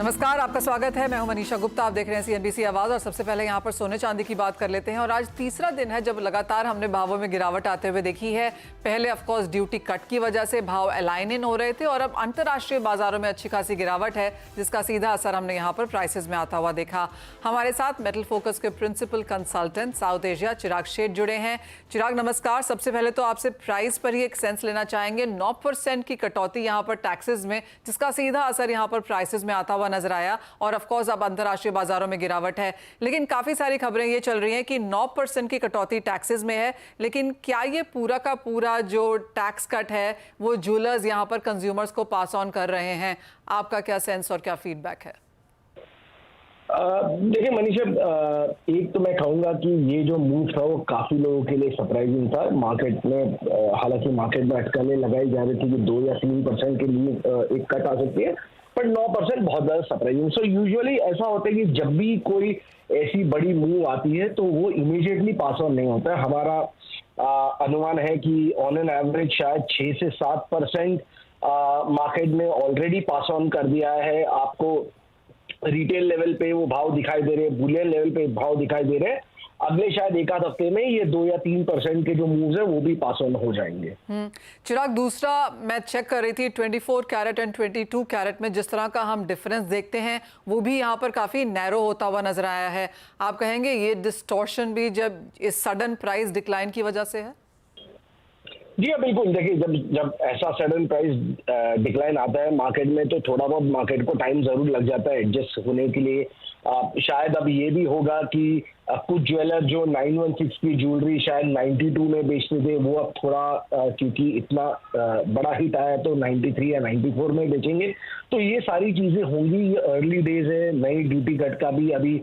नमस्कार, आपका स्वागत है। मैं हूं मनीषा गुप्ता, आप देख रहे हैं CNBC आवाज। और सबसे पहले यहां पर सोने चांदी की बात कर लेते हैं। और आज तीसरा दिन है जब लगातार हमने भावों में गिरावट आते हुए देखी है। पहले ऑफकोर्स ड्यूटी कट की वजह से भाव अलाइन इन हो रहे थे और अब अंतर्राष्ट्रीय बाजारों में अच्छी खासी गिरावट है, जिसका सीधा असर हमने यहाँ पर प्राइसेस में आता हुआ देखा। हमारे साथ मेटल फोकस के प्रिंसिपल कंसल्टेंट साउथ एशिया चिराग शेठ जुड़े हैं। चिराग नमस्कार। सबसे पहले तो आपसे प्राइस पर ही एक सेंस लेना चाहेंगे। 9% की कटौती यहाँ पर टैक्सेस में, जिसका सीधा असर यहाँ पर प्राइसेस में आता हुआ नजर आया। और ऑफ कोर्स अब अंतर्राष्ट्रीय बाजारों में गिरावट है, लेकिन काफी सारी खबरें ये चल रही हैं कि 9% की कटौती टैक्सेस में है। लेकिन क्या ये पूरा का पूरा जो टैक्स कट है वो जूलर्स यहां पर कंज्यूमर्स को पास ऑन कर रहे हैं? आपका क्या सेंस और क्या फीडबैक है? देखिए मनीषा, एक तो मैं कहूंगा कि ये जो मूव था वो काफी लोगों के लिए सरप्राइजिंग था मार्केट में। हालांकि मार्केट में अटकलें लगाई जा रही थी कि 2 या 3% के लिए एक कट आ सकती है, पर 9% बहुत ज्यादा सरप्राइजिंग। सो यूजुअली ऐसा होता है कि जब भी कोई ऐसी बड़ी मूव आती है तो वो इमीडिएटली पास ऑन नहीं होता है। हमारा अनुमान है कि ऑन एन एवरेज शायद 6 से 7% मार्केट में ऑलरेडी पास ऑन कर दिया है। आपको रिटेल लेवल पे वो भाव दिखाई दे रहे हैं, बुलियन लेवल पे भाव दिखाई दे रहे हैं। अगले शायद एक आध हफ्ते में ये 2 या 3% के जो मूव्स है वो भी पास ऑन हो जाएंगे। चिराग, दूसरा मैं चेक कर रही थी 24 कैरेट एंड 22 कैरेट में जिस तरह का हम डिफरेंस देखते हैं वो भी यहाँ पर काफी नैरो होता हुआ नजर आया है। आप कहेंगे ये डिस्टॉर्शन भी जब इस सडन प्राइस डिक्लाइन की वजह से है? जी हाँ, बिल्कुल। देखिए, जब ऐसा सडन प्राइस डिक्लाइन आता है मार्केट में तो थोड़ा बहुत मार्केट को टाइम जरूर लग जाता है एडजस्ट होने के लिए। शायद अब ये भी होगा कि कुछ ज्वेलर जो 916 की ज्वेलरी शायद 92 में बेचते थे वो अब थोड़ा क्योंकि इतना बड़ा हिट आया तो 93 या 94 में बेचेंगे। तो ये सारी चीजें होंगी। ये अर्ली डेज है, नई ड्यूटी कट का भी अभी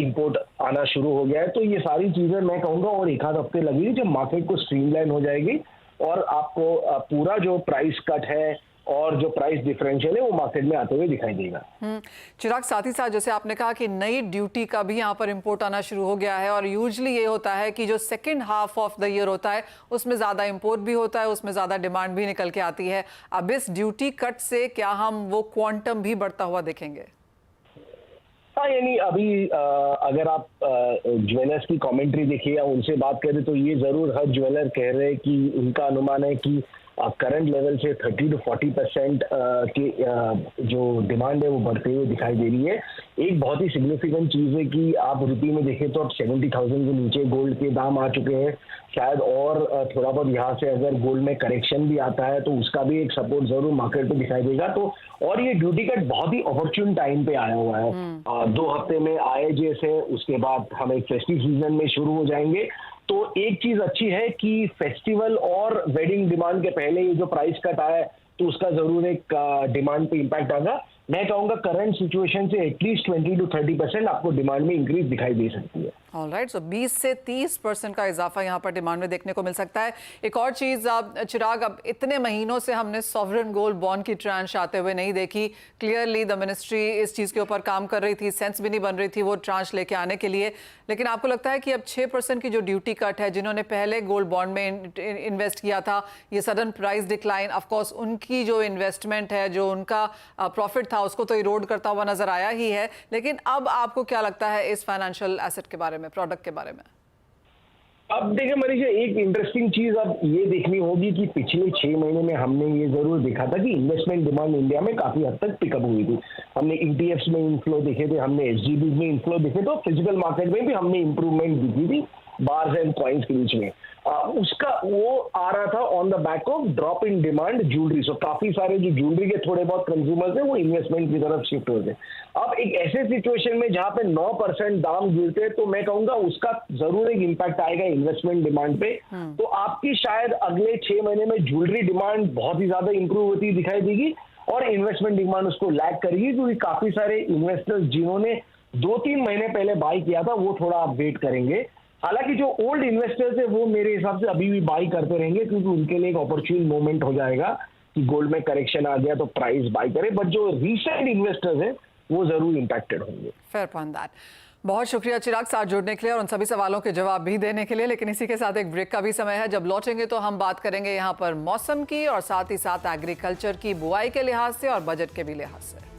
इंपोर्ट आना शुरू हो गया है। तो ये सारी चीजें मैं कहूँगा और एक आध हफ्ते लगेगी जब मार्केट को स्ट्रीमलाइन हो जाएगी और आपको पूरा जो प्राइस कट है और जो प्राइस डिफरेंशियल है वो मार्केट में आते हुए दिखाई देगा। चिराग, साथ ही साथ जैसे आपने कहा कि नई ड्यूटी का भी यहाँ पर इंपोर्ट आना शुरू हो गया है और यूजुअली ये होता है कि जो second half of the year होता है उसमें ज्यादा इंपोर्ट भी होता है, उसमें ज्यादा डिमांड भी निकल के आती है। अब इस ड्यूटी कट से क्या हम वो क्वांटम भी बढ़ता हुआ देखेंगे? हाँ, यानी अभी अगर आप ज्वेलर्स की कमेंट्री देखिए या उनसे बात करें तो ये जरूर हर ज्वेलर कह रहे हैं कि उनका अनुमान है कि करंट लेवल से 30 to 40% की जो डिमांड है वो बढ़ते हुए दिखाई दे रही है। एक बहुत ही सिग्निफिकेंट चीज़ है कि आप रुपये में देखें तो अब 70,000 के नीचे गोल्ड के दाम आ चुके हैं। शायद और थोड़ा बहुत यहाँ से अगर गोल्ड में करेक्शन भी आता है तो उसका भी एक सपोर्ट जरूर मार्केट पे दिखाई देगा। तो और ये ड्यूटी कट बहुत ही अपॉर्चुन टाइम पे आया हुआ है। 2 हफ्ते में आए जैसे, उसके बाद हम एक फेस्टिव सीजन में शुरू हो जाएंगे। तो एक चीज अच्छी है कि फेस्टिवल और वेडिंग डिमांड के पहले ये जो प्राइस कट आया है तो उसका जरूर एक डिमांड पे इम्पैक्ट आएगा। मैं कहूंगा करंट सिचुएशन से एटलीस्ट 20 to 30% आपको डिमांड में इंक्रीज दिखाई दे सकती है। ऑलराइट, सो 20 से 30% का इजाफा यहाँ पर डिमांड में देखने को मिल सकता है। एक और चीज चिराग, अब इतने महीनों से हमने सॉवरेन गोल्ड बॉन्ड की ट्रांश आते हुए नहीं देखी। क्लियरली द मिनिस्ट्री इस चीज के ऊपर काम कर रही थी, सेंस भी नहीं बन रही थी वो ट्रांश लेके आने के लिए। लेकिन आपको लगता है कि अब 6% की जो ड्यूटी कट है, जिन्होंने पहले गोल्ड बॉन्ड में इन्वेस्ट किया था, ये सडन प्राइस डिक्लाइन ऑफकोर्स उनकी जो इन्वेस्टमेंट है, जो उनका प्रॉफिट था उसको तो इरोड करता हुआ नजर आया ही है। लेकिन अब आपको क्या लगता है इस फाइनेंशियल एसेट के बारे में, प्रोडक्ट के बारे में? अब देखिए मनीषा, एक इंटरेस्टिंग चीज अब ये देखनी होगी कि पिछले 6 महीने में हमने ये जरूर देखा था कि इन्वेस्टमेंट डिमांड इंडिया में काफी हद तक पिकअप हुई थी। हमने ETFs में इनफ्लो देखे थे, हमने SGBs में इनफ्लो देखे थे, फिजिकल मार्केट में भी हमने इंप्रूवमेंट दिखी थी बार्स एंड कॉइन्स के बीच में। उसका वो आ रहा था on the back of drop in demand jewellery. So काफी सारे जो ज्वेलरी के थोड़े बहुत कंज्यूमर्स हैं वो इन्वेस्टमेंट की तरफ शिफ्ट हो गए। अब एक ऐसे सिचुएशन में जहां पे 9% दाम गिरते हैं तो मैं कहूंगा उसका जरूर एक इम्पैक्ट आएगा इन्वेस्टमेंट डिमांड पे। तो आपकी शायद अगले 6 महीने में ज्वेलरी डिमांड बहुत ही ज्यादा इंप्रूव होती दिखाई देगी और इन्वेस्टमेंट डिमांड उसको लैग करेगी, क्योंकि काफी सारे इन्वेस्टर्स जिन्होंने 2-3 महीने पहले बाई किया था वो थोड़ा आप वेट करेंगे। हालांकि जो ओल्ड इन्वेस्टर्स है वो मेरे हिसाब से अभी भी बाई करते रहेंगे, क्योंकि उनके लिए एक अपॉर्चुन मोमेंट हो जाएगा कि गोल्ड में करेक्शन आ गया तो प्राइस बाई करे। बट जो रीसेंट इन्वेस्टर्स हैं वो जरूर इंपैक्टेड होंगे। Fair point that. बहुत शुक्रिया चिराग, साथ जुड़ने के लिए और उन सभी सवालों के जवाब भी देने के लिए। लेकिन इसी के साथ एक ब्रेक का भी समय है। जब लौटेंगे तो हम बात करेंगे यहाँ पर मौसम की और साथ ही साथ एग्रीकल्चर की बुआई के लिहाज से और बजट के भी लिहाज से।